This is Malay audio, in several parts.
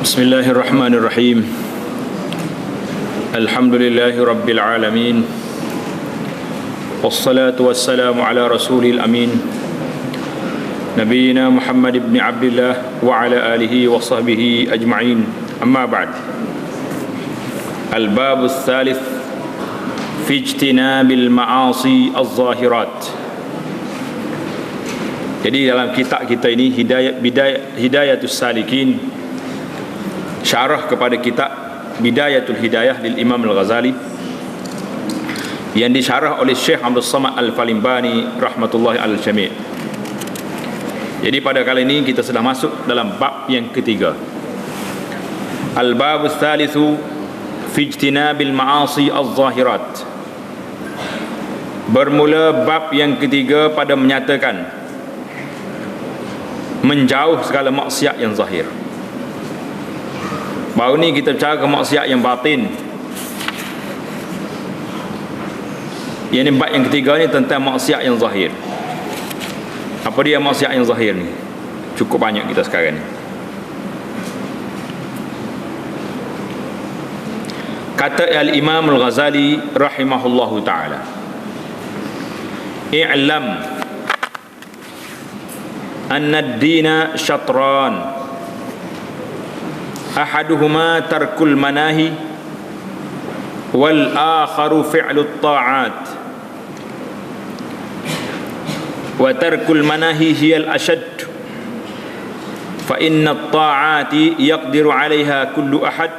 Bismillahirrahmanirrahim. Alhamdulillahi rabbil alamin. Wassalatu wassalamu ala rasulil amin. Nabiyyina Muhammad ibn Abdullah wa ala alihi wa sahbihi ajma'in. Amma ba'd. Al-bab ats-tsalits fi ijtinabil ma'asi az-zahirat. Jadi dalam kitab kita ini Hidayatus Salikin, syarah kepada kitab Bidayatul Hidayah lil Imam Al-Ghazali yang disyarah oleh Syekh Abdul Samad Al-Falimbani rahmatullahi al-jami'. Jadi pada kali ini kita sudah masuk dalam bab yang ketiga. Al-bab ats-tsalitsu fi ijtinabil ma'asi az-zahirat. Bermula bab yang ketiga pada menyatakan menjauh segala maksiat yang zahir. Baru ni kita bicara ke maksiat yang batin. Yang ni bab yang ketiga ni tentang maksiat yang zahir. Apa dia maksiat yang zahir ni? Cukup banyak kita sekarang ni. Kata Al-Imam Al-Ghazali rahimahullahu ta'ala, i'lam anna ad-dina syatran, ahaduhuma tarkul manahi wal akharu fi'lut ta'at, wa tarkul manahi hiya al-ashad, fa inna at-ta'ati yaqdiru 'alayha kullu ahad,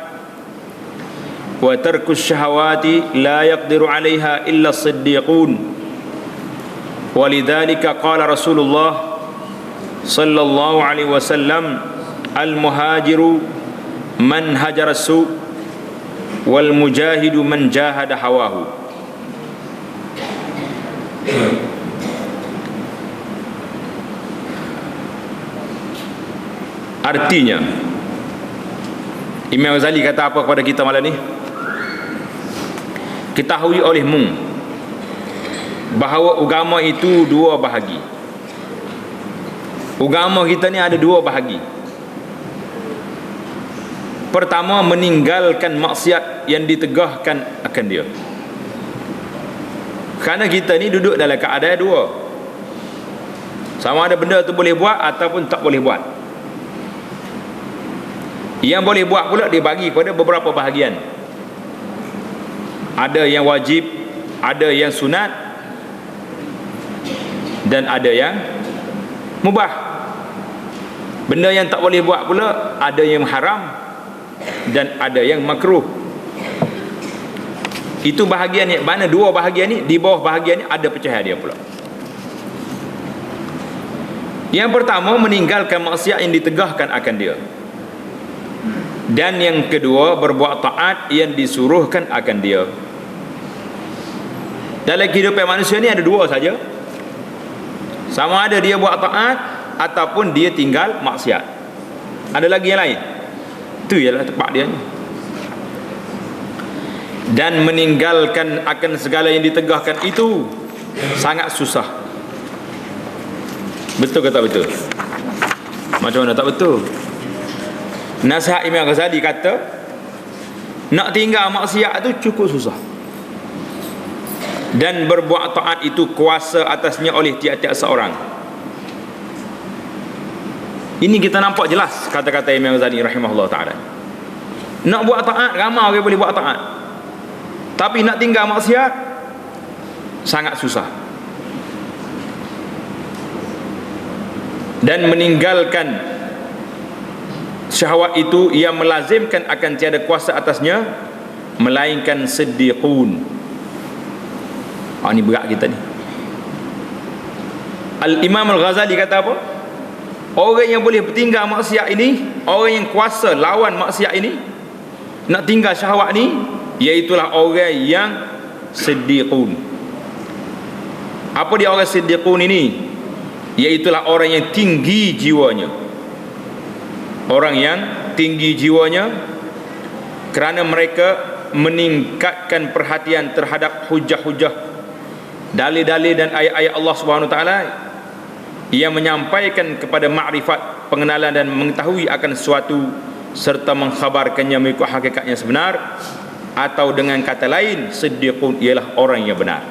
wa tarkus syahawati la yaqdiru 'alayha illa as-siddiqun. Walidhalika qala Rasulullah sallallahu alaihi wasallam, al-muhajiru man hajara su' wal mujahidu man jahada hawahu. Artinya, Imam Ghazali kata apa kepada kita malam ni? Ketahui olehmu bahawa agama itu dua bahagi. Agama kita ni ada dua bahagi. Pertama, meninggalkan maksiat yang ditegahkan akan dia. Kerana kita ni duduk dalam keadaan dua. Sama ada benda tu boleh buat ataupun tak boleh buat. Yang boleh buat pula dibagi pada beberapa bahagian. Ada yang wajib, ada yang sunat, dan ada yang mubah. Benda yang tak boleh buat pula ada yang haram dan ada yang makruh. Itu bahagian ni, mana dua bahagian ni, di bawah bahagian ni ada pecahan dia pula. Yang pertama, meninggalkan maksiat yang ditegahkan akan dia. Dan yang kedua, berbuat taat yang disuruhkan akan dia. Dalam kehidupan manusia ni ada dua saja. Sama ada dia buat taat ataupun dia tinggal maksiat. Ada lagi yang lain? Itu ialah tempat dia ni. Dan meninggalkan akan segala yang ditegahkan itu sangat susah. Betul ke tak betul? Macam mana tak betul? Nasihat Imam Ghazali kata, nak tinggal maksiat itu cukup susah. Dan berbuat taat itu kuasa atasnya oleh tiap-tiap seorang. Ini kita nampak jelas kata-kata Imam Ghazali rahimahullah ta'ala. Nak buat taat, ramai orang boleh buat taat. Tapi nak tinggal maksiat sangat susah. Dan meninggalkan syahwat itu ia melazimkan akan tiada kuasa atasnya melainkan siddiqun. Ini berat kita ni. Al-Imam Al-Ghazali kata apa? Orang yang boleh tinggal maksiat ini, orang yang kuasa lawan maksiat ini, nak tinggal syahwat ni, iaitulah orang yang siddiqun. Apa dia orang siddiqun ini? Iaitulah orang yang tinggi jiwanya. Orang yang tinggi jiwanya kerana mereka meningkatkan perhatian terhadap hujah-hujah, dalil-dalil dan ayat-ayat Allah Subhanahu Wa Taala yang menyampaikan kepada makrifat, pengenalan dan mengetahui akan sesuatu serta mengkhabarkannya mengikut hakikatnya sebenar, atau dengan kata lain siddiqun ialah orang yang benar.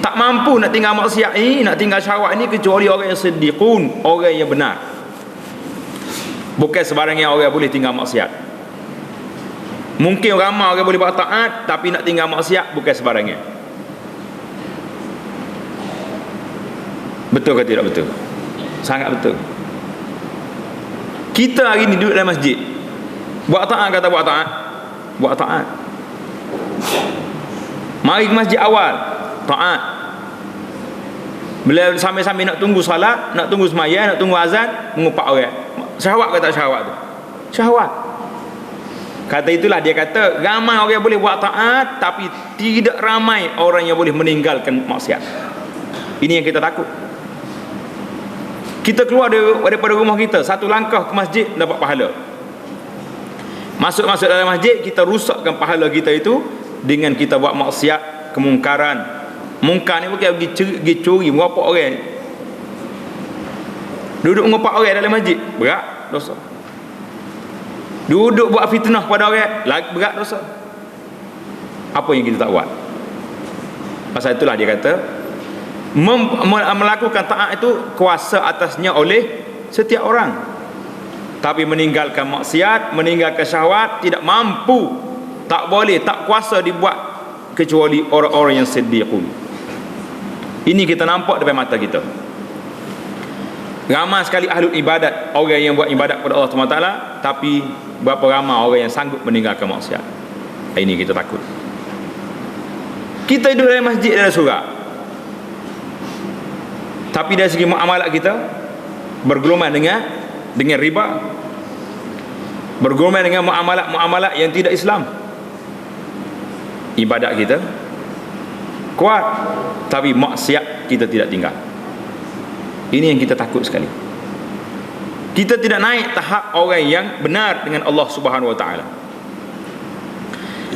Tak mampu nak tinggal maksiat ini, nak tinggal syahwat ini, kecuali orang yang siddiqun, orang yang benar. Bukan sebarangnya orang boleh tinggal maksiat. Mungkin ramai orang boleh buat taat, tapi nak tinggal maksiat bukan sebarangnya. Betul ke tidak betul? Sangat betul. Kita hari ni duduk dalam masjid, buat taat kata buat taat, buat taat. Mari ke masjid awal, taat. Bila sambil-sambil nak tunggu salat, nak tunggu sembahyang, nak tunggu azan, mengupak orang. Syahwat ke tak syahwat tu? Syahwat. Kata itulah dia kata ramai orang yang boleh buat taat, tapi tidak ramai orang yang boleh meninggalkan maksiat. Ini yang kita takut. Kita keluar daripada rumah kita, satu langkah ke masjid dapat pahala. Masuk dalam masjid, kita rusakkan pahala kita itu dengan kita buat maksiat, kemungkaran. Mungkar ni bukan pergi curi, mengopak orang. Duduk mengopak orang dalam masjid, berat dosa. Duduk buat fitnah pada orang, berat dosa. Apa yang kita tak buat? Pasal itulah dia kata melakukan taat itu kuasa atasnya oleh setiap orang, tapi meninggalkan maksiat, meninggalkan syahwat tidak mampu, tak boleh, tak kuasa dibuat kecuali orang-orang yang siddiqun. Ini kita nampak depan mata kita. Ramai sekali ahli ibadat, orang yang buat ibadat kepada Allah SWT, tapi berapa ramai orang yang sanggup meninggalkan maksiat. Ini kita takut. Kita duduk dalam masjid dalam surau, tapi dari segi muamalat kita bergelumang dengan riba, bergelumang dengan muamalat yang tidak Islam. Ibadat kita kuat, tapi maksiat kita tidak tinggal. Ini yang kita takut sekali. Kita tidak naik tahap orang yang benar dengan Allah Subhanahu wa taala.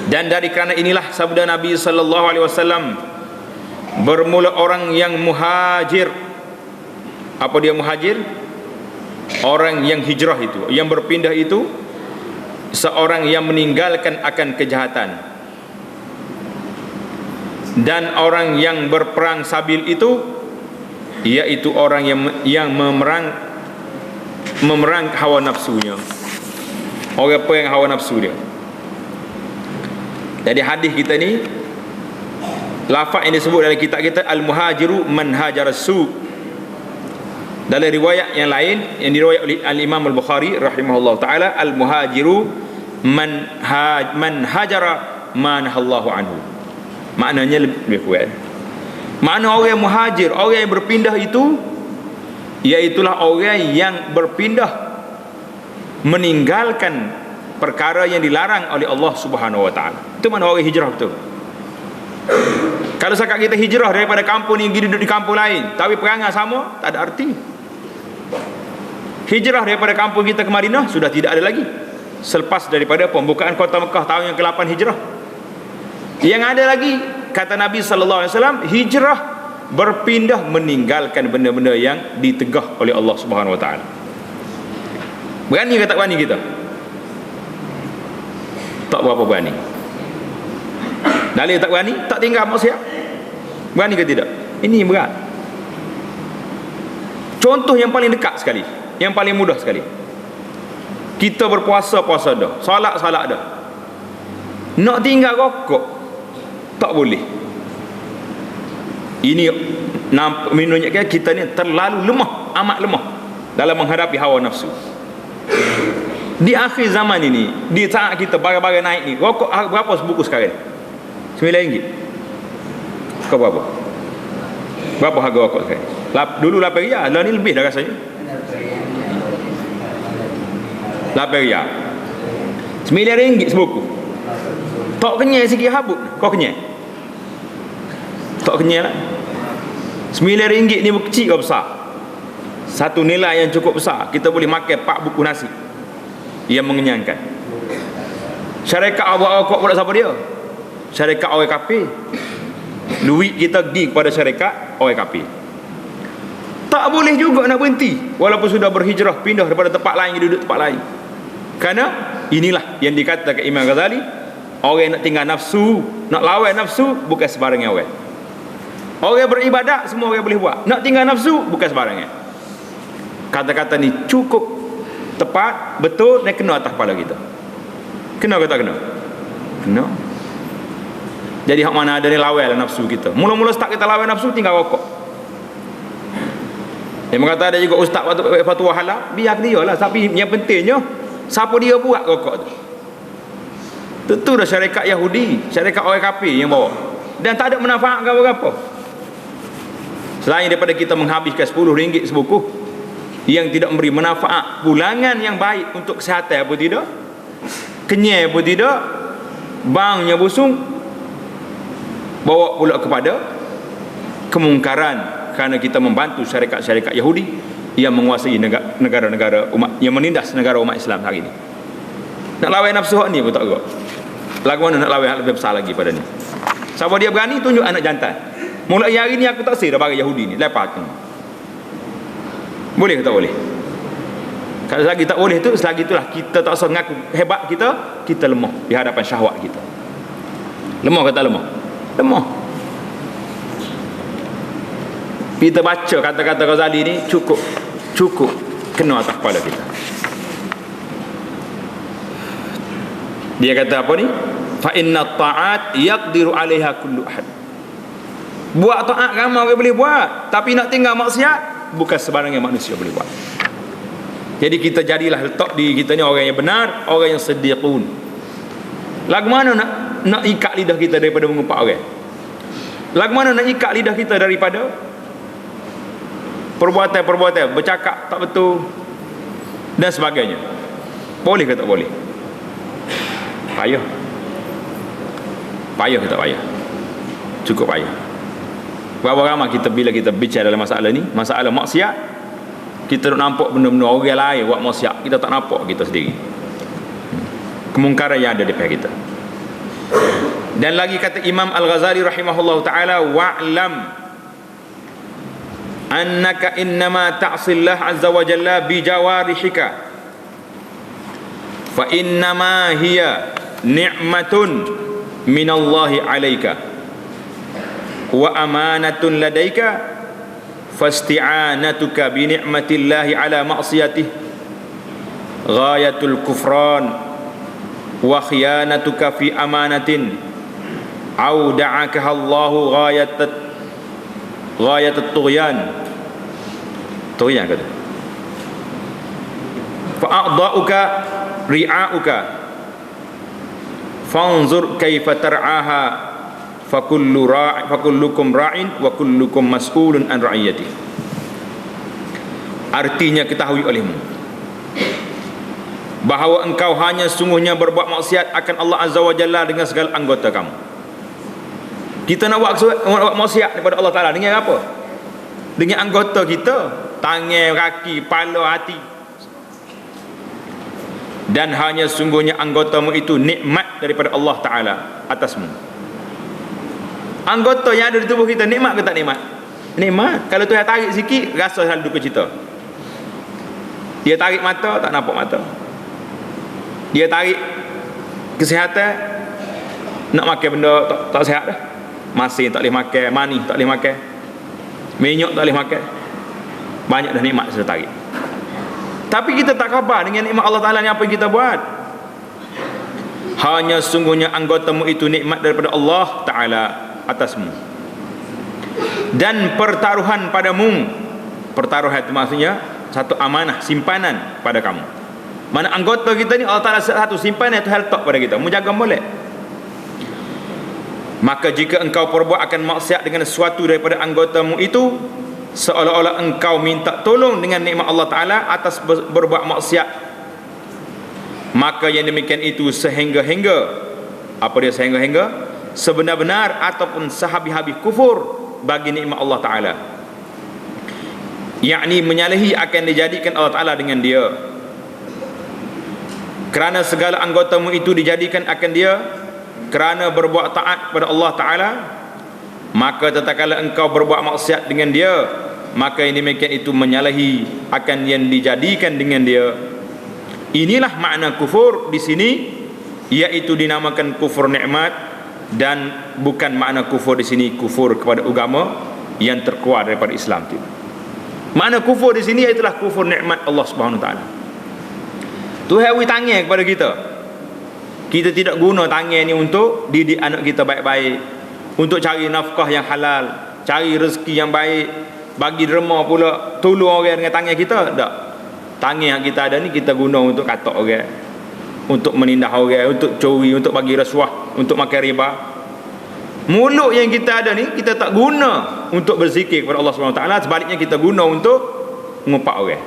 Dan dari kerana inilah sabda Nabi sallallahu alaihi wasallam, bermula orang yang muhajir. Apa dia muhajir? Orang yang hijrah itu, yang berpindah itu, seorang yang meninggalkan akan kejahatan. Dan orang yang berperang sabil itu, iaitu orang yang memerang hawa nafsunya. Orang perang hawa nafsu dia. Jadi hadis kita ni, lafaz yang disebut dalam kitab kita, al-muhajiru man hajara su. Dalam riwayat yang lain yang diriwayat oleh al-Imam al-Bukhari rahimahullah taala, al-muhajiru man hajara ma nahallahu anhu. Maknanya lebih kuat. Makna orang yang muhajir, orang yang berpindah itu, iaitulah orang yang berpindah meninggalkan perkara yang dilarang oleh Allah Subhanahu wa taala. Itu mana orang hijrah betul. Kalau sekarang kita hijrah daripada kampung ni pergi duduk di kampung lain, tapi perangai sama, tak ada arti. Hijrah daripada kampung kita ke Madinah sudah tidak ada lagi selepas daripada pembukaan kota Mekah tahun yang ke-8 hijrah. Yang ada lagi, kata Nabi sallallahu alaihi wasallam, hijrah berpindah meninggalkan benda-benda yang ditegah oleh Allah Subhanahu wa taala. Berani ke tak berani kita? Tak berapa berani. Dalil tak berani, tak tinggal maksiat. Berani ke tidak? Ini berat. Contoh yang paling dekat sekali, yang paling mudah sekali. Kita berpuasa dah, solat dah. Nak tinggal rokok tak boleh. Ini menunjukkan kita ni terlalu lemah, amat lemah dalam menghadapi hawa nafsu. Di akhir zaman ini, di saat kita barang-barang naik ni, rokok berapa sebungkus sekarang? RM9. Kau berapa? Berapa harga rokok sekarang? Dulu RM8, lah ni lebih dah rasanya. RM8. RM9 sebungkus. Tak kenyal sikit habuk. Kau kenyal? Tak kenyal lah. RM9 ni kecil ke besar? Satu nilai yang cukup besar. Kita boleh makan 4 buku nasi yang mengenyangkan. Syarikat buat rokok pada siapa dia? Syarikat orang kafir. Duit kita pergi kepada syarikat orang kafir. Tak boleh juga nak berhenti walaupun sudah berhijrah, pindah daripada tempat lain duduk tempat lain. Kerana inilah yang dikatakan Imam Ghazali, orang yang nak tinggal nafsu, nak lawan nafsu, bukan sebarang orang. Orang beribadat semua orang boleh buat, nak tinggal nafsu bukan sebarang. Kata-kata ni cukup tepat, betul, dan kena atas kepala kita. Kena ke tak kena? Kena. Jadi hak mana ada ni lawan lah nafsu kita. Mula-mula start kita lawan nafsu, tinggal rokok. Dia mengata ada juga ustaz waktu fatwa halal, biar dia lah. Tapi yang pentingnya, siapa dia buat rokok tu? Tentu dah syarikat Yahudi, syarikat orang kafir yang bawa. Dan tak ada manfaat ke apa-apa. Selain daripada kita menghabiskan RM10 sebuku yang tidak memberi manfaat, pulangan yang baik untuk kesihatan apa tidak, kenyai apa tidak, banknya busung, bawa pula kepada kemungkaran, kerana kita membantu syarikat-syarikat Yahudi yang menguasai negara-negara umat, yang menindas negara umat Islam hari ini. Nak lawan nafsu hak ni pun tak gerak. Lagu mana nak lawan hak lebih besar lagi pada ni? Siapa dia berani tunjuk anak jantan. Mulai hari ni aku tak sih dah bagi Yahudi ni, lepas tu. Boleh ke tak boleh? Kalau selagi tak boleh tu, selagi itulah kita tak usah mengaku hebat kita lemah di hadapan syahwat kita. Lemah ke tak lemah? Lemah. Kita baca kata-kata Ghazali ni cukup kena atas kepala kita. Dia kata apa ni? Fa inna ta'at yaqdiru 'alaiha kullu ahad. Buat taat ramai orang boleh buat, tapi nak tinggal maksiat bukan sebarang yang manusia boleh buat. Jadi kita jadilah letak diri kita ni orang yang benar, orang yang siddiqun. Lagu mana nak ikat lidah kita daripada mengumpat orang? Lagu mana nak ikat lidah kita daripada perbuatan-perbuatan bercakap tak betul dan sebagainya? Boleh ke tak boleh? Payah. Payah ke tak payah? Cukup payah. Berapa ramai kita bila kita bicara dalam masalah ni, masalah maksiat, kita nak nampak benda-benda orang lain buat maksiat, kita tak nampak kita sendiri kemungkaran yang ada di pihak kita. Dan lagi kata Imam Al-Ghazali rahimahullah ta'ala, wa'lam annaka innama ta'sillah azza wa jalla bi jawarihika fa innama hiya ni'matun minallahi alaika wa amanatun ladaika fasti'anatuka bi ni'matillahi ala ma'siyatih ghayatul kufran wa khiyanatuka fi amanatin auda'aka Allahu ghayatat tughyan kata fa'adha'uka ri'a'uka fanzur kaifa tar'aha fakullukum ra'in wa kullukum mas'ulun an ra'iyati. Artinya ketahui olehmu bahawa engkau hanya sungguhnya berbuat maksiat akan Allah Azza wa Jalla dengan segala anggota kamu. Kita nak buat maksiat kepada Allah Ta'ala dengan apa? Dengan anggota kita, tangan, kaki, kepala, hati. Dan hanya sungguhnya anggotamu itu nikmat daripada Allah Ta'ala atasmu. Anggota yang ada di tubuh kita nikmat ke tak nikmat? Nikmat. Kalau Tuhan tarik sikit, rasa selalu duka cita. Dia tarik mata, tak nampak mata. Dia tarik kesihatan, nak makan benda tak sihat dah. Masin tak boleh makan, manis tak boleh makan, minyak tak boleh makan. Banyak dah nikmat sudah tarik. Tapi kita tak khabar dengan nikmat Allah Ta'ala ni apa yang kita buat. Hanya sungguhnya anggotamu itu nikmat daripada Allah Ta'ala atasmu. Dan pertaruhan padamu, pertaruhan itu maksudnya satu amanah, simpanan pada kamu. Mana anggota kita ni Allah Ta'ala satu simpanan itu letak pada kita, mu jaga molek. Maka jika engkau perbuat akan maksiat dengan sesuatu daripada anggotamu itu, seolah-olah engkau minta tolong dengan nikmat Allah Ta'ala atas berbuat maksiat, maka yang demikian itu sehingga-hingga, apa dia sehingga-hingga? Sebenar-benar ataupun sehabis-habis kufur bagi nikmat Allah Ta'ala, yakni menyalahi akan dijadikan Allah Ta'ala dengan dia. Kerana segala anggotamu itu dijadikan akan dia kerana berbuat taat kepada Allah Ta'ala, maka tatkala engkau berbuat maksiat dengan dia, maka yang demikian itu menyalahi akan yang dijadikan dengan dia. Inilah makna kufur di sini, iaitu dinamakan kufur nikmat, dan bukan makna kufur di sini kufur kepada agama yang terkeluar daripada Islam itu. Makna kufur di sini ialah kufur nikmat Allah Subhanahu Wa Taala. Tuhan beri tangan kepada kita. Kita tidak guna tangan ni untuk didik anak kita baik-baik, untuk cari nafkah yang halal, cari rezeki yang baik, bagi derma pula, tolong orang dengan tangan kita. Tak. Tangan yang kita ada ni kita guna untuk katak orang, untuk menindas orang, untuk curi, untuk bagi rasuah, untuk makan riba. Mulut yang kita ada ni kita tak guna untuk berzikir kepada Allah SWT. Sebaliknya kita guna untuk mengupak orang,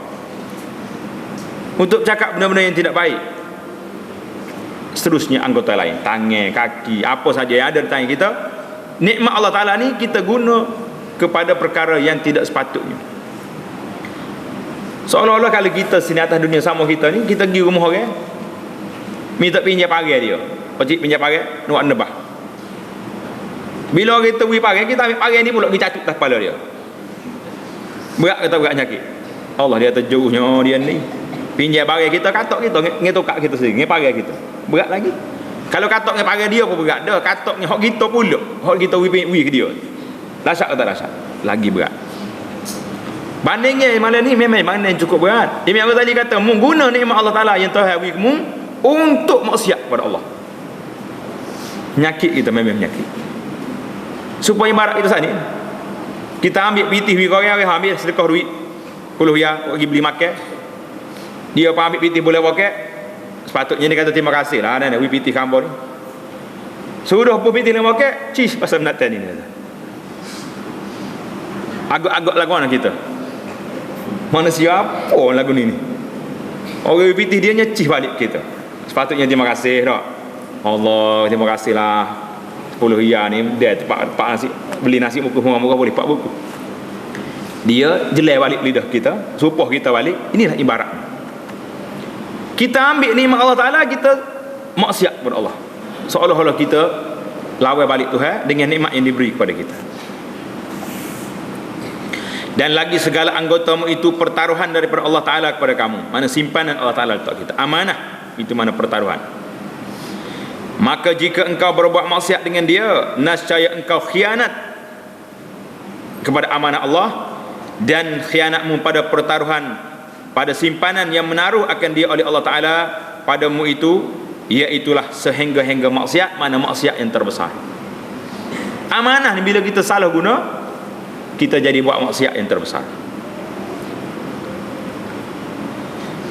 untuk cakap benda-benda yang tidak baik. Seterusnya anggota lain, tangan, kaki, apa saja yang ada di tangan kita, nikmat Allah Ta'ala ni kita guna kepada perkara yang tidak sepatutnya. Seolah-olah kalau kita sini atas dunia sama kita ni, kita pergi rumah orang, minta pinjam parai dia. Pakcik pinjam parai, nak nebah. Bila kita beri parai, kita ambil parai ni pula pergi catut atas kepala dia. Berat kata berat nyakit. Allah, dia terjeruhnya dia ni. Pinjam parai kita, katok kita, ngetokak kita sendiri, ngeparai kita. Berat lagi. Kalau katok ngeparai dia pun berat dah. Katok ni hak kita pula, hak kita beri ke dia. Dahsyat atau tak dahsyat? Lagi berat. Bandingnya malam ni memang mana yang cukup berat. Imam Ghazali kata, guna nikmat Allah Ta'ala yang Tuhan beri kamu untuk maksiat kepada Allah. Nyakit kita memang nyakit. Supaya ibarat kita saat ni, kita ambil pitih beri korang, ambil sedekah duit 10 riyal pergi beli makan, dia pun ambil pitih boleh pakai, sepatutnya dia kata terima kasih lah beri pitih kambor ni. Suruh pun pitih dia pakai, cis pasal menatan ni. Agak-agak lagu mana kita? Manusia apa lagu ni? Orang pitih dia nyecis balik kita. Sepatutnya terima kasih tak? Allah, terima kasih lah. 10 riyal ni dia tempat nasi, beli nasi buku murah-murah boleh 4 buku. Dia jelai balik lidah kita, supuh kita balik. Inilah ibarat. Kita ambil nikmat Allah Ta'ala, kita maksiat kepada Allah. Seolah-olah kita lawan balik Tuhan dengan nikmat yang diberi kepada kita. Dan lagi segala anggotamu itu pertaruhan daripada Allah Ta'ala kepada kamu. Mana simpanan Allah Ta'ala letak kita. Amanah, itu mana pertaruhan. Maka jika engkau berbuat maksiat dengan dia, nescaya engkau khianat kepada amanah Allah, dan khianatmu pada pertaruhan, pada simpanan yang menaruh akan dia oleh Allah Ta'ala padamu itu, iaitulah sehingga-hingga maksiat, mana maksiat yang terbesar. Amanah ni bila kita salah guna, kita jadi buat maksiat yang terbesar.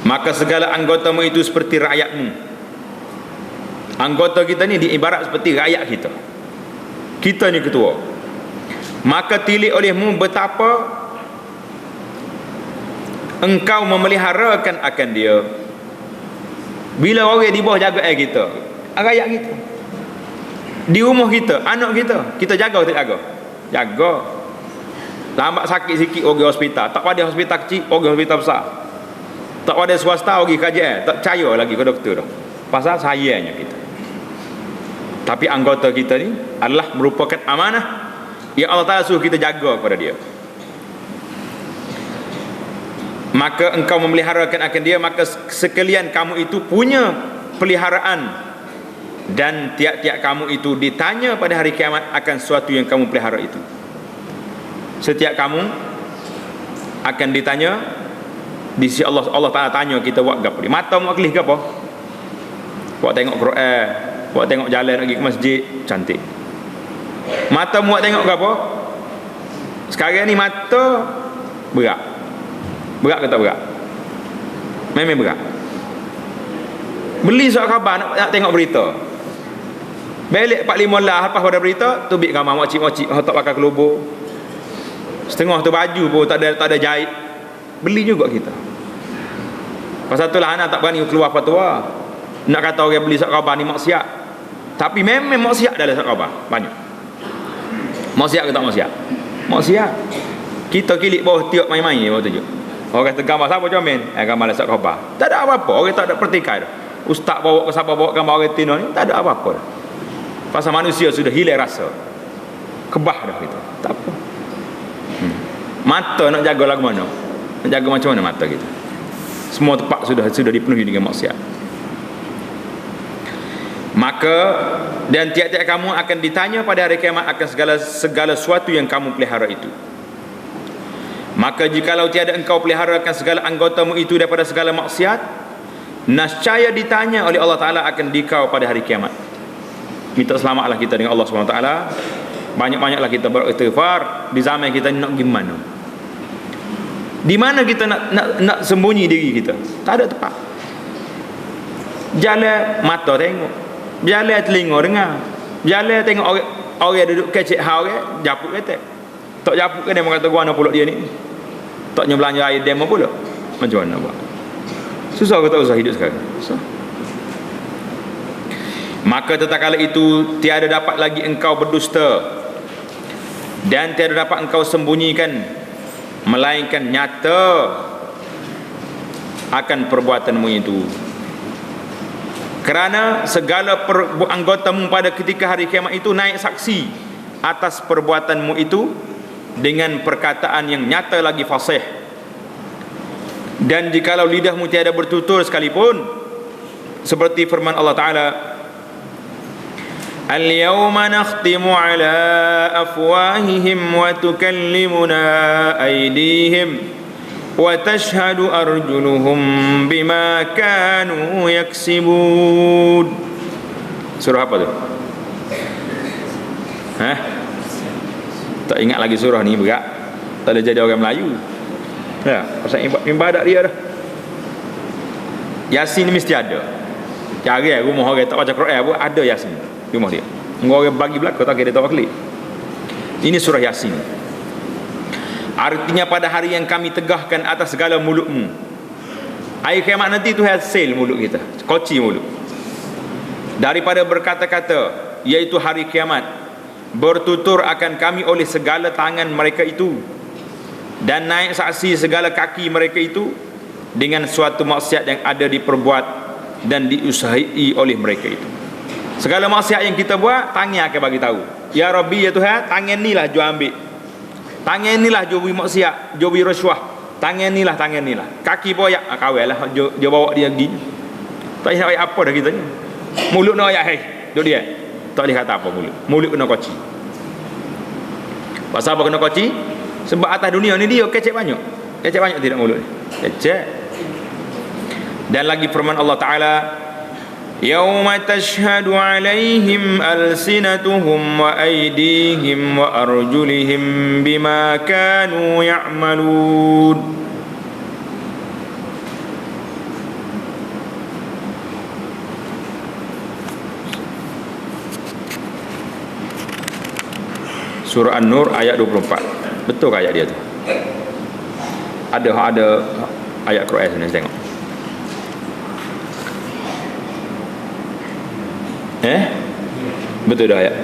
Maka segala anggotamu itu seperti rakyatmu. Anggota kita ni diibarat seperti rakyat kita. Kita ni ketua. Maka tilik olehmu betapa engkau memeliharakan akan dia. Bila orang di bawah jaga kita, rakyat kita, di rumah kita, anak kita jaga atau tak jaga? Jaga. Lambat sakit sikit pergi hospital. Tak pada hospital kecil, pergi hospital besar. Tak pada swasta pergi kajian. Tak percaya lagi ke doktor dah. Pasal sayangnya kita. Tapi anggota kita ni adalah merupakan amanah yang Allah Ta'ala suruh kita jaga kepada dia. Maka engkau memeliharakan akan dia, maka sekalian kamu itu punya peliharaan, dan tiap-tiap kamu itu ditanya pada hari kiamat akan sesuatu yang kamu pelihara itu. Setiap kamu akan ditanya di sisi Allah. Allah Ta'ala tanya kita buat apa dia. Mata mu kelih ke apa? Buat tengok Quran, buat tengok jalan lagi ke masjid, cantik. Mata muat tengok ke apa? Sekarang ni mata berat. Berat ke tak berat? Memang berat. Beli surat khabar nak tengok berita. Balik 4-5 lah lepas pada berita, tubik gambar makcik-makcik tak pakai kelubur. Setengah tu baju pun tak ada jahit. Beli juga kita. Pasal itulah anak tak berani keluar fatwa. Nak kata orang beli surat khabar ni maksiat. Tapi memang maksiat dalam surat khabar banyak. Maksiat ke tak maksiat? Maksiat. Kita kilik bawah tiap main-main je bawah tu je. Orang kata gambar siapa comel? Gambar surat khabar. Tak ada apa-apa. Orang tak ada pertikaian. Ustaz bawa ke siapa bawa gambar orang tino ni, tak ada apa-apa. Pasal manusia sudah hilang rasa. Kebah dah kita. Tak apa. Mata nak jaga lagu mana? Nak jaga macam mana mata kita? Semua tempat sudah dipenuhi dengan maksiat. Maka dan tiap-tiap kamu akan ditanya pada hari kiamat akan segala sesuatu yang kamu pelihara itu. Maka jikalau tiada engkau peliharakan segala anggotamu itu daripada segala maksiat, nescaya ditanya oleh Allah Ta'ala akan dikau pada hari kiamat. Minta selamatlah kita dengan Allah SWT. Banyak-banyaklah kita beristighfar. Di zaman kita nak gimana? Di mana kita nak sembunyi diri kita? Tak ada tempat. Jalan mata tengok, jalan telinga dengar, jalan tengok orang duduk kecek hal orang japuk kata. Tak japuk ke dia kata gua nak pulak dia ni. Tak belanja air demo pula. Macam mana buat? Susah ke tak usah hidup sekarang? Susah. Maka tatkala itu tiada dapat lagi engkau berdusta dan tiada dapat engkau sembunyikan, melainkan nyata akan perbuatanmu itu. Kerana segala anggotamu pada ketika hari kiamat itu naik saksi atas perbuatanmu itu dengan perkataan yang nyata lagi fasih. Dan jikalau lidahmu tiada bertutur sekalipun, seperti firman Allah Ta'ala, Al-yawma nakhtimu ala afwahihim wa tukallimuna aydihim wa tashhadu arjuluhum bima kanu yaksibun. Surah apa tu? Tak ingat lagi surah ni, berat. Tak ada jadi orang Melayu. Ya, pasal ibadat dia dah. Yasin ni mesti ada. Cari rumah orang tak baca Quran pun ada Yasin rumah dia. Orang bagi belakang tak kira tahu klik. Ini surah Yasin. Artinya pada hari yang kami tegahkan atas segala mulutmu. Hari kiamat nanti tu hasil mulut kita, koci mulut. Daripada berkata-kata, iaitu hari kiamat, bertutur akan kami oleh segala tangan mereka itu, dan naik saksi segala kaki mereka itu dengan suatu maksiat yang ada diperbuat dan diusahai oleh mereka itu. Segala maksiat yang kita buat, tangan akan bagi tahu. Ya Rabbi, ya Tuhan, tangan ni lah jual ambil, tangan ni lah jual maksiat, jual rasuah, tangan ni lah. Kaki boyak, kawal lah, dia bawa dia pergi. Tak payah ayat apa dah kita ni. Mulut nak ayat, hei, duduk dia. Tak boleh kata apa mulut kena koci. Pasal apa kena koci? Sebab atas dunia ni dia kecek banyak tidak mulut ni, kecek. Dan lagi firman Allah Ta'ala, Yawma tashhadu alaihim alsinatuhum wa aydihim wa arjulihim bima kanu ya'malun. Surah An-Nur ayat 24. Betul ke ayat dia tu? Ada ayat Quran sana, tengok. Betul dah ayat.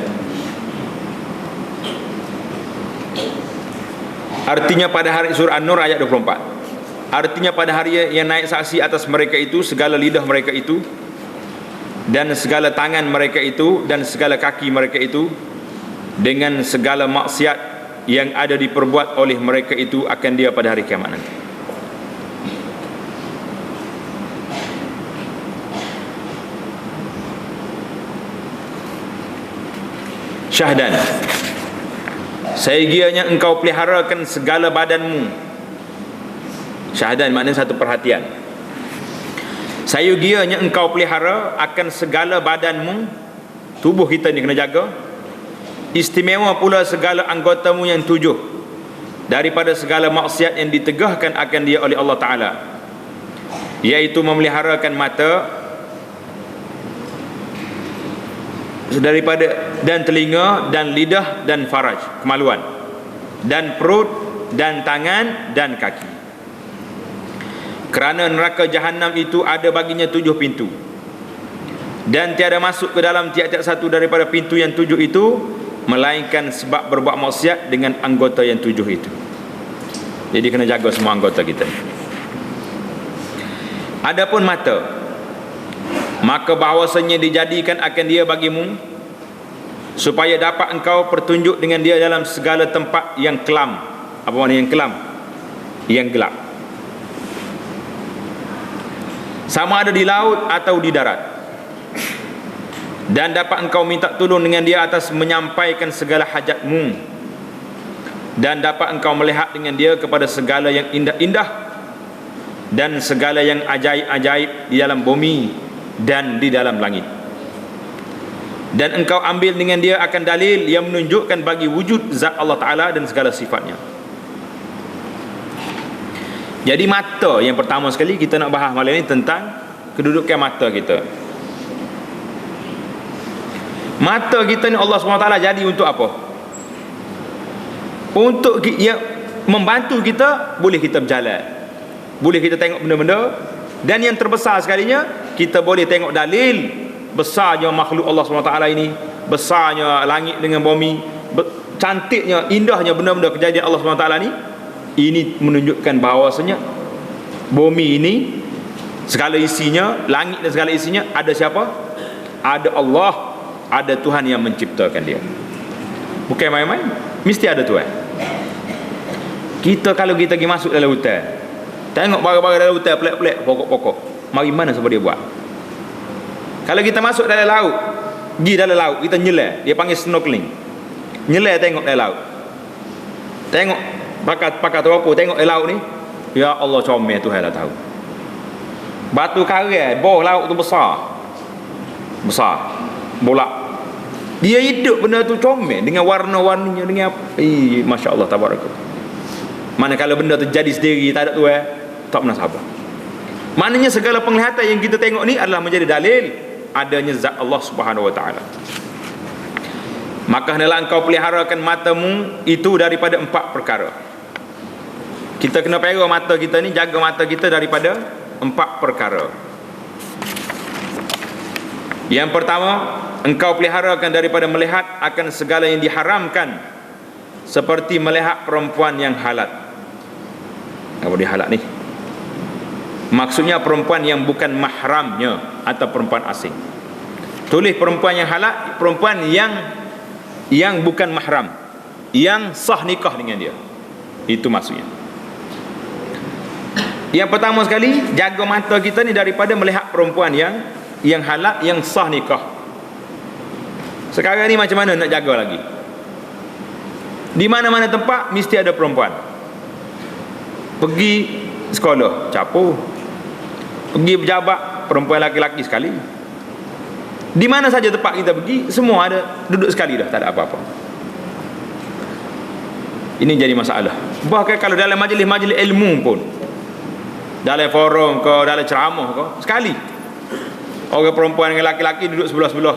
Artinya pada hari, surah An-Nur ayat 24. Artinya pada hari yang naik saksi atas mereka itu segala lidah mereka itu, dan segala tangan mereka itu, dan segala kaki mereka itu, dengan segala maksiat yang ada diperbuat oleh mereka itu akan dia pada hari kiamat nanti. Syahdan, segianya engkau peliharakan segala badanmu. Syahdan maknanya satu perhatian. Sayugianya engkau pelihara akan segala badanmu. Tubuh kita ni kena jaga. Istimewa pula segala anggotamu yang 7 daripada segala maksiat yang ditegahkan akan dia oleh Allah Ta'ala, iaitu memeliharakan mata daripada, dan telinga, dan lidah, dan faraj, kemaluan, dan perut, dan tangan, dan kaki. Kerana neraka Jahannam itu ada baginya 7 pintu, dan tiada masuk ke dalam tiap-tiap satu daripada pintu yang 7 itu melainkan sebab berbuat maksiat dengan anggota yang 7 itu. Jadi kena jaga semua anggota kita. Adapun mata, maka bahawasanya dijadikan akan dia bagimu supaya dapat engkau pertunjuk dengan dia dalam segala tempat yang kelam Apa makna yang kelam? Yang gelap. Sama ada di laut atau di darat. Dan dapat engkau minta tolong dengan dia atas menyampaikan segala hajatmu. Dan dapat engkau melihat dengan dia kepada segala yang indah-indah dan segala yang ajaib-ajaib di dalam bumi dan di dalam langit. Dan engkau ambil dengan dia akan dalil yang menunjukkan bagi wujud zat Allah Ta'ala dan segala sifatnya. Jadi mata yang pertama sekali kita nak bahas malam ini tentang kedudukan mata kita. Mata kita ni Allah SWT jadi untuk apa? Untuk ya, membantu kita, boleh kita berjalan, boleh kita tengok benda-benda, dan yang terbesar sekalinya, kita boleh tengok dalil besarnya makhluk Allah SWT ini, besarnya langit dengan bumi, cantiknya, indahnya benda-benda kejadian Allah SWT ni. Ini menunjukkan bahawasanya bumi ini segala isinya, langit dan segala isinya ada siapa? Ada Allah, ada Tuhan yang menciptakan dia. Bukan main-main, mesti ada Tuhan. Kita kalau kita pergi masuk dalam hutan, tengok barang-barang dalam hutan pelik-pelik, pokok-pokok, mari mana sebab dia buat? Kalau kita masuk dalam laut, pergi dalam laut, kita nyelam, dia panggil snorkeling. Nyelam tengok dalam laut. Tengok pakai teropong, tengok dalam laut ni, ya Allah, comel Tuhan lah tahu. Batu karang bawah laut tu besar, bolak. Dia hidup benda tu comel dengan warna-warninya, dengan apa? Masya Allah, tabarak. Manakala benda tu jadi sendiri, tak ada Tuhan, tak pernah sabar. Maknanya segala penglihatan yang kita tengok ni adalah menjadi dalil adanya zat Allah Subhanahu Wa Taala. Maka hendaklah engkau peliharakan matamu itu daripada 4 perkara. Kita kena pelihara mata kita ni, jaga mata kita daripada 4 perkara. Yang pertama, engkau peliharakan daripada melihat akan segala yang diharamkan, seperti melihat perempuan yang halat. Apa dia halat ni? Maksudnya perempuan yang bukan mahramnya atau perempuan asing. Tulis perempuan yang halat, perempuan yang bukan mahram, yang sah nikah dengan dia. Itu maksudnya. Yang pertama sekali, jaga mata kita ni daripada melihat perempuan yang halat, yang sah nikah. Sekarang ni macam mana nak jaga lagi? Di mana-mana tempat mesti ada perempuan. Pergi sekolah, capur. Pergi berjabat, perempuan laki-laki sekali. Di mana saja tempat kita pergi, semua ada duduk sekali dah, tak ada apa-apa. Ini jadi masalah. Bahkan kalau dalam majlis-majlis ilmu pun, dalam forum ke, dalam ceramah ke, sekali orang perempuan dengan laki-laki duduk sebelah-sebelah,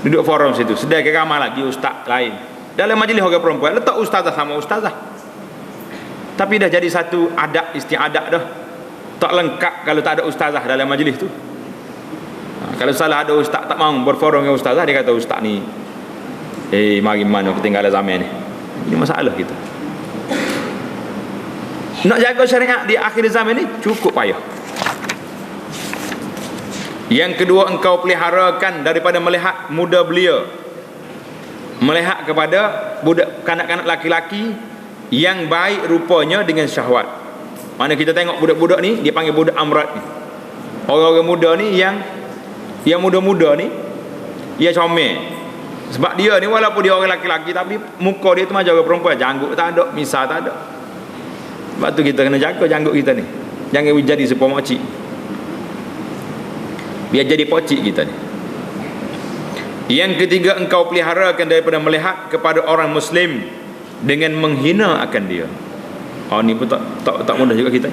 duduk forum situ. Sedangkan ramai lagi ustaz lain. Dalam majlis orang perempuan, letak ustazah sama ustazah. Tapi dah jadi satu adab istiadat dah. Tak lengkap kalau tak ada ustazah dalam majlis tu. Kalau salah ada ustaz tak mahu berforum dengan ustazah, dia kata ustaz ni mari mana ketinggalan zaman ni. Ini masalah kita. Nak jaga syariat di akhir zaman ni cukup payah. Yang kedua, engkau peliharakan daripada melihat muda belia, melihat kepada budak kanak-kanak laki-laki yang baik rupanya dengan syahwat. Mana kita tengok budak-budak ni, dia panggil budak amrat ni. Orang-orang muda ni yang muda-muda ni, dia comel. Sebab dia ni walaupun dia orang laki-laki, tapi muka dia tu macam orang perempuan. Janggut tak ada, misal tak ada. Sebab tu kita kena jaga janggut kita ni. Jangan jadi sepuluh makcik. Biar jadi pocik kita ni. Yang ketiga, engkau peliharakan daripada melihat kepada orang Muslim dengan menghina akan dia. Ni pun tak mudah juga kita.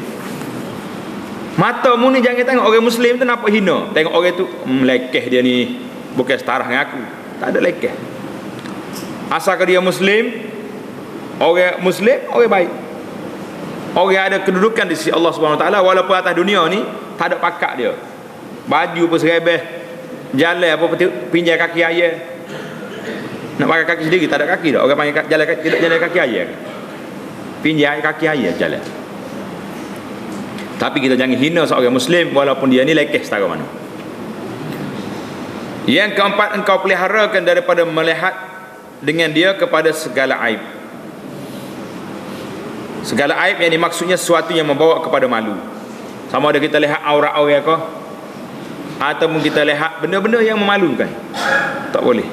Matamu ni jangan tengok orang Muslim tu nampak hina. Tengok orang tu melekeh dia ni, bukan setara dengan aku. Tak ada lekeh. Asalkan dia Muslim, orang Muslim, orang baik, orang ada kedudukan di sisi Allah Subhanahu Wa Taala. Walaupun atas dunia ni tak ada pakat dia, baju pun serebeh, jalan apa pinjai kaki ayah. Nak pakai kaki sendiri tak ada kaki dah. Orang panggil jalan kaki ayah, pinjai kaki ayah jalan. Tapi kita jangan hina seorang Muslim walaupun dia ni lekeh setara mana. Yang keempat, engkau peliharakan daripada melihat dengan dia kepada segala aib. Segala aib yang dimaksudnya sesuatu yang membawa kepada malu. Sama ada kita lihat aurat orang ke, ataupun kita lihat benda-benda yang memalukan, tak boleh.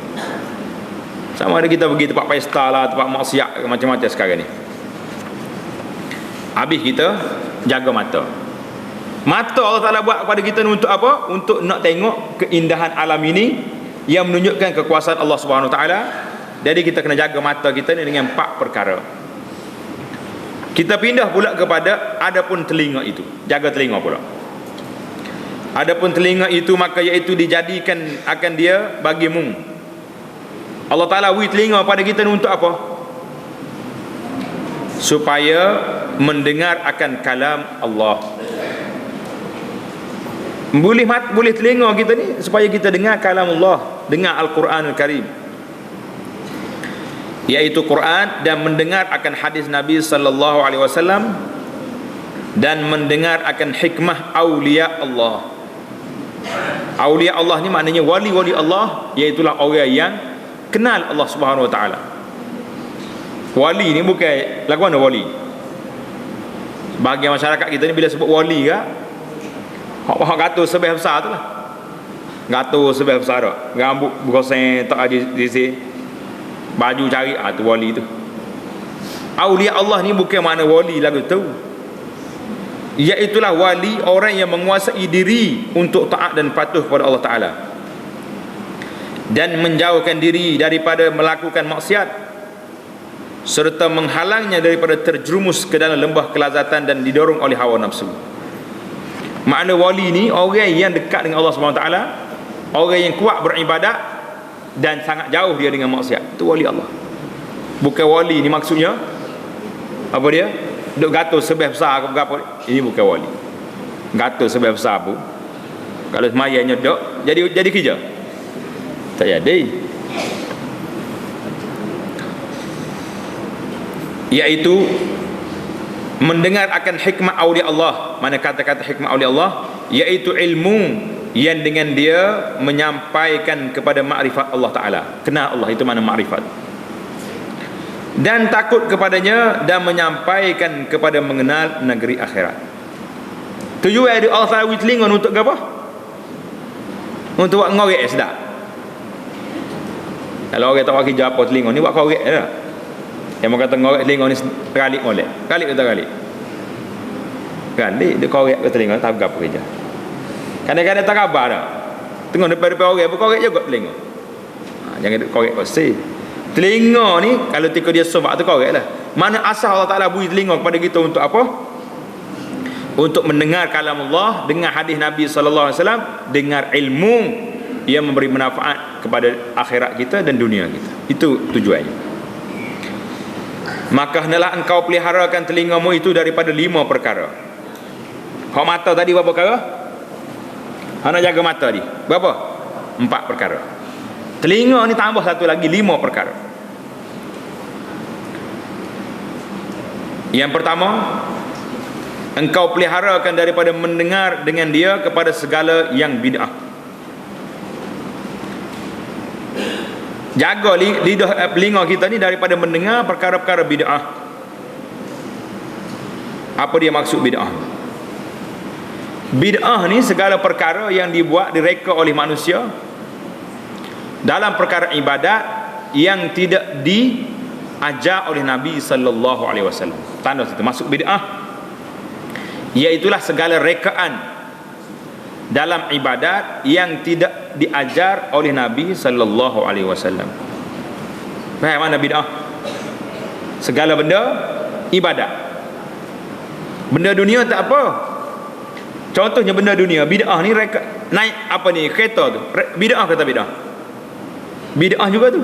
Sama ada kita pergi tempat pesta lah, tempat maksiat, macam-macam sekarang ni. Habis kita jaga mata. Mata Allah Ta'ala buat kepada kita untuk apa? Untuk nak tengok keindahan alam ini yang menunjukkan kekuasaan Allah Subhanahu Wa Ta'ala. Jadi kita kena jaga mata kita ni dengan 4 perkara. Kita pindah pula kepada adapun telinga itu. Jaga telinga pula. Adapun telinga itu, maka iaitu dijadikan akan dia bagimu. Allah Ta'ala beri telinga pada kita ni untuk apa? Supaya mendengar akan kalam Allah. Boleh telinga kita ni supaya kita dengar kalam Allah, dengar Al-Quranul Karim, iaitu Quran, dan mendengar akan hadis Nabi sallallahu alaihi wasallam, dan mendengar akan hikmah aulia Allah. Aulia Allah ni maknanya wali-wali Allah, iaitulah orang yang kenal Allah Subhanahu Wa Taala. Wali ni bukan lagu mana wali. Bagi masyarakat kita ni bila sebut wali ke, hak gatul sebab besar tu lah. Gatul sebab besar tak. Rambut bergoseng tak ada di sini. Baju cari tu wali tu. Aulia Allah ni bukan makna wali lagu tu. Iaitulah wali, orang yang menguasai diri untuk taat dan patuh kepada Allah Ta'ala, dan menjauhkan diri daripada melakukan maksiat, serta menghalangnya daripada terjerumus ke dalam lembah kelazatan dan didorong oleh hawa nafsu. Makna wali ni orang yang dekat dengan Allah SWT, orang yang kuat beribadat dan sangat jauh dia dengan maksiat. Itu wali Allah. Bukan wali ni maksudnya apa dia? Duk gatul sebab besar ke apa? Ini bukan wali. Gatul sebab besar pun kalau semayangnya duk jadi kerja. Tak jadi. Iaitu mendengar akan hikmah aulia Allah. Mana kata-kata hikmah aulia Allah? Iaitu ilmu yang dengan dia menyampaikan kepada makrifat Allah Ta'ala. Kenal Allah, itu mana makrifat. Dan takut kepadanya, dan menyampaikan kepada mengenal negeri akhirat. Tujuan dia Allah Ta'ala telinga untuk apa? Untuk buat ngorek sedap. Kalau orang tak buat kerja apa telinga ni, buat korek je lah. Yang kata ngorek telinga ni kalik molek. Kalik ke tak kalik? Kalik dia korek ke telinga, tak apa kerja. Kadang-kadang tak khabar dah. Tengok depan-depan orang berkorek juga telinga. Jangan duk korek kau say. Telinga ni kalau tika dia sebab tu korek lah. Mana asal Allah Ta'ala beri telinga kepada kita untuk apa? Untuk mendengar kalam Allah, dengar hadis Nabi sallallahu alaihi wasallam, dengar ilmu yang memberi manfaat kepada akhirat kita dan dunia kita. Itu tujuannya. Maka hendaklah engkau peliharakan telingamu itu daripada 5 perkara. Hak mata tadi berapa perkara? Hana jaga mata ni berapa? 4 perkara. Telinga ni tambah satu lagi, 5 perkara. Yang pertama, engkau peliharakan daripada mendengar dengan dia kepada segala yang bid'ah. Jaga lidah telinga kita ni daripada mendengar perkara-perkara bid'ah. Apa dia maksud bid'ah? Bid'ah ni segala perkara yang dibuat, direka oleh manusia dalam perkara ibadat yang tidak diajar oleh Nabi sallallahu alaihi wasallam. Tanda situ masuk bid'ah. Iaitulah segala rekaan dalam ibadat yang tidak diajar oleh Nabi sallallahu alaihi wasallam. Faham mana bid'ah? Segala benda ibadat. Benda dunia tak apa. Contohnya benda dunia, bid'ah ni naik apa ni kereta tu. Bid'ah kata bid'ah. Bid'ah juga tu.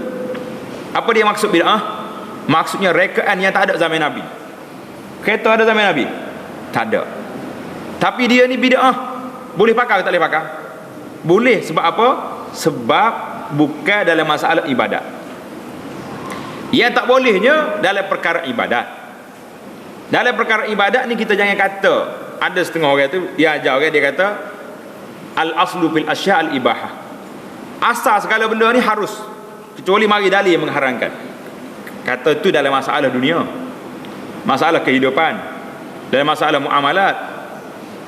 Apa dia maksud bid'ah? Maksudnya rekaan yang tak ada zaman Nabi. Kereta ada zaman Nabi? Tak ada. Tapi dia ni bid'ah. Boleh pakai atau tak boleh pakai? Boleh. Sebab apa? Sebab bukan dalam masalah ibadat. Yang tak bolehnya dalam perkara ibadat. Dalam perkara ibadat ni kita jangan kata, ada setengah orang tu dia ajar orang, dia kata al-aslu fil asya' al-ibahah. Asal segala benda ni harus, kecuali mari dalil yang mengharamkan. Kata tu dalam masalah dunia. masalah kehidupan, dalam masalah muamalat.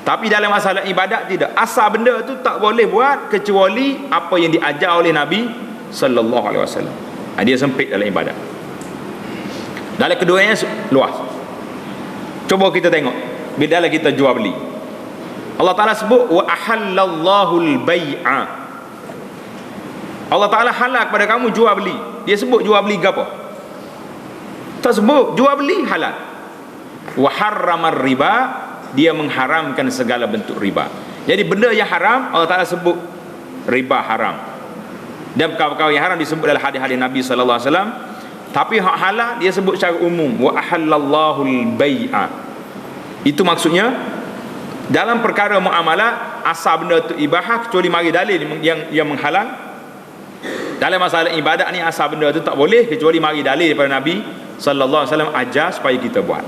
Tapi dalam masalah ibadat tidak. Asal benda tu tak boleh buat kecuali apa yang diajar oleh Nabi sallallahu alaihi wasallam. Dia sempit dalam ibadat. Dalam keduanya luas. Cuba kita tengok bila kita jual beli. Allah Ta'ala sebut wa ahallallahu al-bai'a. Allah Ta'ala halal kepada kamu jual beli. Dia sebut jual beli apa? Tak sebut jual beli halal. Wa harramar riba, dia mengharamkan segala bentuk riba. Jadi benda yang haram Allah Ta'ala sebut riba haram. Dan perkara-perkara yang haram disebut dalam hadis-hadis Nabi sallallahu alaihi wasallam. Tapi hak halal dia sebut secara umum, wa ahallallahu al-bai'a. Itu maksudnya dalam perkara muamalah asal benda tu ibahah kecuali mari dalil yang menghalang. Dalam masalah ibadat ni asal benda tu tak boleh kecuali mari dalil daripada Nabi sallallahu alaihi wasallam ajar supaya kita buat.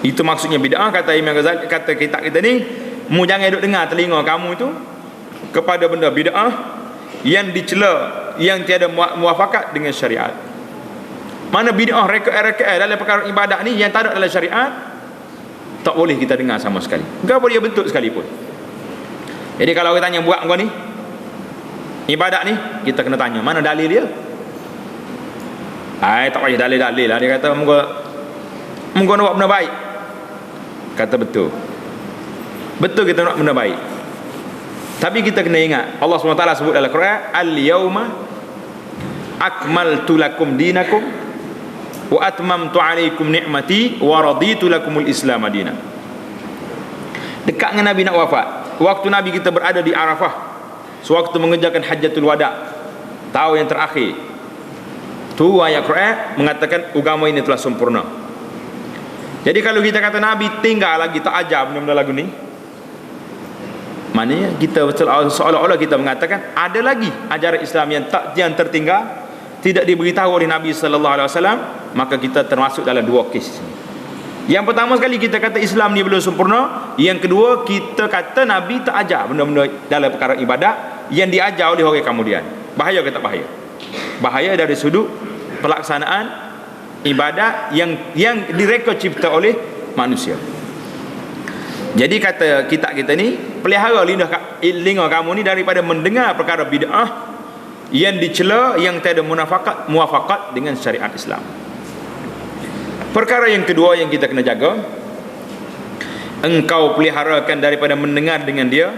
Itu maksudnya bid'ah. Kata Imam Ghazali, kata kitab kita ni, mu jangan duk dengar telinga kamu tu kepada benda bid'ah yang dicela, yang tiada muafakat dengan syariat. Mana bid'ah reka-reka dalam perkara ibadat ni yang tak ada dalam syariat, tak boleh kita dengar sama sekali, enggak boleh bentuk sekalipun. Jadi kalau kita tanya buat kau ni ibadat ni, kita kena tanya mana dalil dia. Tak payah dalil-dalil lah. Dia kata moga nak buat benda baik. Kata betul kita nak benda baik. Tapi kita kena ingat Allah SWT sebut dalam Quran, al-yauma akmaltu lakum dinakum wa atmamtu alaikum ni'mati wa raditu lakumul islam madinah. Dekat dengan Nabi nak wafat, waktu Nabi kita berada di Arafah, sewaktu mengerjakan hajjatul wada', tahun yang terakhir tu, ayat Quran mengatakan agama ini telah sempurna. Jadi kalau kita kata Nabi tinggal lagi tak ajar benda-benda lagu ni, maknanya kita seolah-olah kita mengatakan ada lagi ajaran Islam yang tertinggal, tidak diberitahu oleh Nabi sallallahu alaihi wasallam. Maka kita termasuk dalam dua kes ini. Yang pertama sekali kita kata Islam ni belum sempurna. Yang kedua kita kata Nabi tak ajar benda-benda dalam perkara ibadat yang diajar oleh orang kemudian. Bahaya ke tak bahaya? Bahaya dari sudut pelaksanaan ibadat yang direka cipta oleh manusia. Jadi kata kita ni, pelihara linga kamu ni daripada mendengar perkara bid'ah yang dicela, yang tiada muafakat dengan syariat Islam. Perkara yang kedua yang kita kena jaga, engkau peliharakan daripada mendengar dengan dia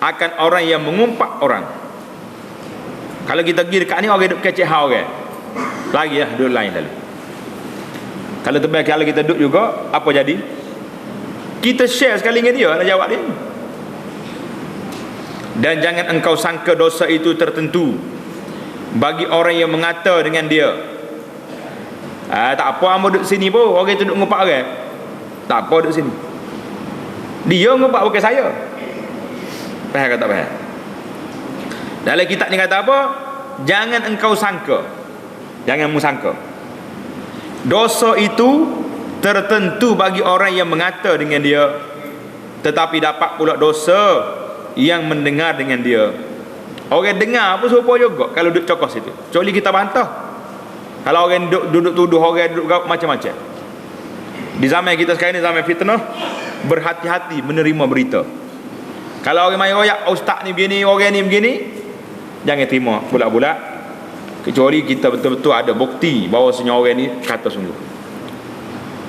akan orang yang mengumpat orang. Kalau kita pergi dekat ni, orang duduk kecek orang, lagi lah duduk lain lalu. Kalau terbaik kalau kita duduk juga, apa jadi? Kita share sekali dengan dia, nak jawab dia. Dan jangan engkau sangka dosa itu tertentu bagi orang yang mengata dengan dia. Tak apa hamba duduk sini pun, orang itu duduk ngumpat orang. Tak apa duduk sini, dia ngumpat bukan saya. Faham ke tak faham? Dalam kitab ni kata apa? Jangan engkau sangka, jangan mu sangka dosa itu tertentu bagi orang yang mengata dengan dia, tetapi dapat pula dosa yang mendengar dengan dia. Orang dengar apa serupa juga kalau duduk cokos itu, kecuali kita bantah. Kalau orang duduk tuduh, orang duduk macam-macam. Di zaman kita sekarang ni zaman fitnah, berhati-hati menerima berita. Kalau orang main royak, ustaz ni begini, orang ni begini, jangan terima bulat-bulat, kecuali kita betul-betul ada bukti bahawa orang ni kata sungguh.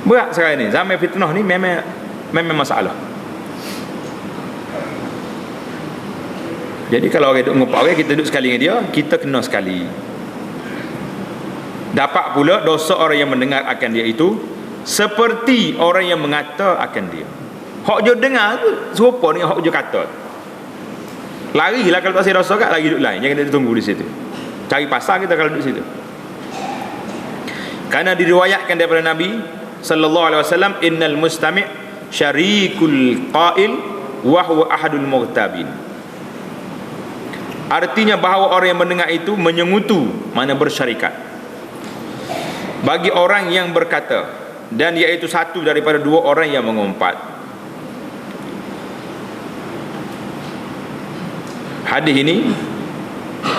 Berat sekarang ni, zaman fitnah ni memang masalah. Jadi kalau orang duduk ngumpat orang, kita duduk sekali dengan dia, kita kena sekali. Dapat pula dosa orang yang mendengar akan dia itu seperti orang yang mengata akan dia. Hak je dengar tu serupa dengan hak je kata. Larilah kalau tak saya dosa kat, lagi duduk lain. Jangan kita tunggu di situ, cari pasal kita kalau duduk situ. Karena diriwayatkan daripada Nabi sallallahu alaihi wasallam, innal mustami' syarikul qail wa huwa ahadul mughtabin. Artinya bahawa orang yang mendengar itu menyengutu, mana bersyarikat bagi orang yang berkata, dan iaitu satu daripada dua orang yang mengumpat. Hadis ini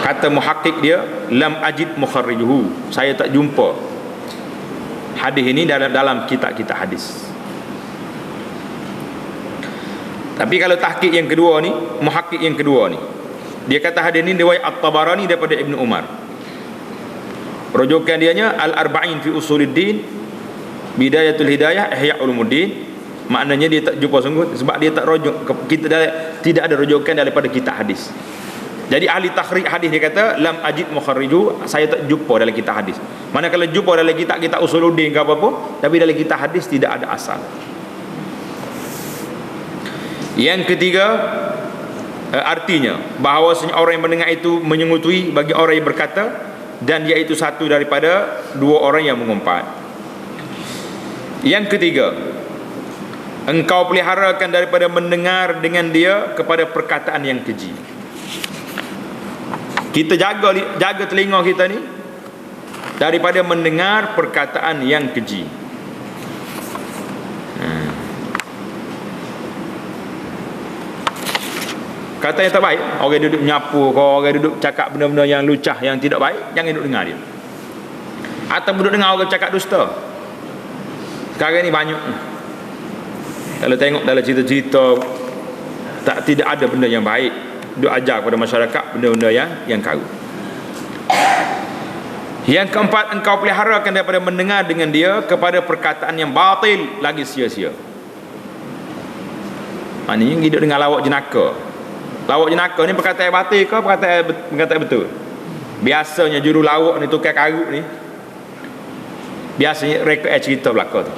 kata muhakkik dia, lam ajid mukharrijuhu, saya tak jumpa hadis ini dalam kitab-kitab hadis. Tapi kalau tahqiq yang kedua ni, muhaqqiq yang kedua ni, dia kata hadis ni riwayat At-Tabarani daripada Ibnu Umar. Rujukan dianya Al-Arba'in fi Usuluddin, Bidayatul Hidayah, Ihya Ulumuddin. Maknanya dia tak jumpa sungguh sebab dia tak rujuk, kita tidak ada rujukan daripada kitab hadis. Jadi ahli takhrij hadis dia kata lam ajid mukharriju, saya tak jumpa dalam kitab hadis. Manakala jumpa dalam kitab Usuluddin ke apa-apa, tapi dalam kitab hadis tidak ada asal. Yang ketiga, artinya bahawasanya orang yang mendengar itu menyengutui bagi orang yang berkata, dan iaitu satu daripada dua orang yang mengumpat. Yang ketiga, engkau peliharakan daripada mendengar dengan dia kepada perkataan yang keji. Kita jaga telinga kita ni daripada mendengar perkataan yang keji. Kata yang tak baik, orang duduk menyapu, orang duduk cakap benda-benda yang lucah, yang tidak baik, jangan duduk dengar dia. Atau duduk dengar orang cakap dusta. Sekarang ni banyak. Kalau tengok dalam cerita-cerita, tidak ada benda yang baik, duk ajar kepada masyarakat benda-benda yang karut. Yang keempat, engkau peliharakan daripada mendengar dengan dia kepada perkataan yang batil lagi sia-sia. Maknanya hidup dengan lawak jenaka. Lawak jenaka ni perkataan batil ke perkataan betul? Biasanya juru lawak ni, tukar karut ni, biasanya rekod cerita belaka tu.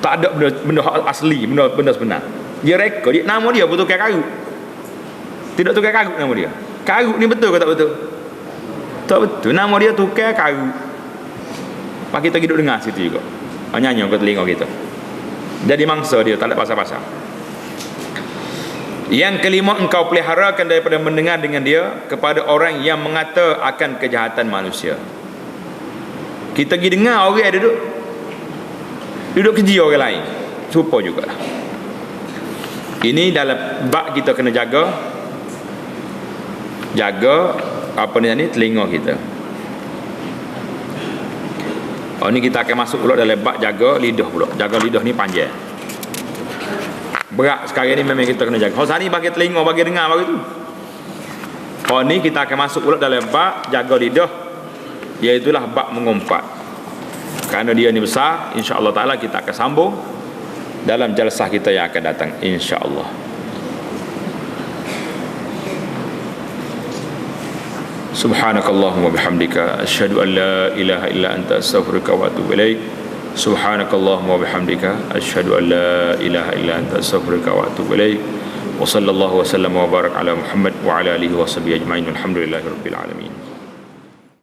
Tak ada benda asli, benda sebenar. Dia rekod, nama dia betul tukar karut. Tidak tukar karut nama dia. Karut ni betul ke tak betul? Tak betul. Nama dia tukar karut. Pak kita hidup dengar situ juga. Nyanyi ke telinga kita. Jadi mangsa dia, tak ada pasal-pasal. Yang kelima, engkau peliharakan daripada mendengar dengan dia kepada orang yang mengata akan kejahatan manusia. Kita pergi dengar orang duduk keji orang lain, serupa jugalah. Ini dalam bab kita kena jaga apa ni, telinga kita. Ini kita akan masuk pula dalam bab jaga lidah pula. Jaga lidah ni panjang, berat sekarang ni, memang kita kena jaga. Hosani bagi telinga, bagi dengar, bagi tu. Ni kita akan masuk pula dalam bab jaga lidah, iaitulah bab mengumpat. Kerana dia ni besar, insya-Allah taala kita akan sambung dalam jalsah kita yang akan datang, insya-Allah. Subhanakallahumma bihamdika asyhadu an la ilaha illa anta astaghfiruka wa atubu ilaik. Subhanakallahumma wa bihamdika asyhadu an la ilaha illa anta astaghfiruka wa atubu ilaik. Wa sallallahu wa sallam wa barak ala Muhammad wa ala alihi wa sahbihi ajma'in. Alhamdulillahirabbil alamin.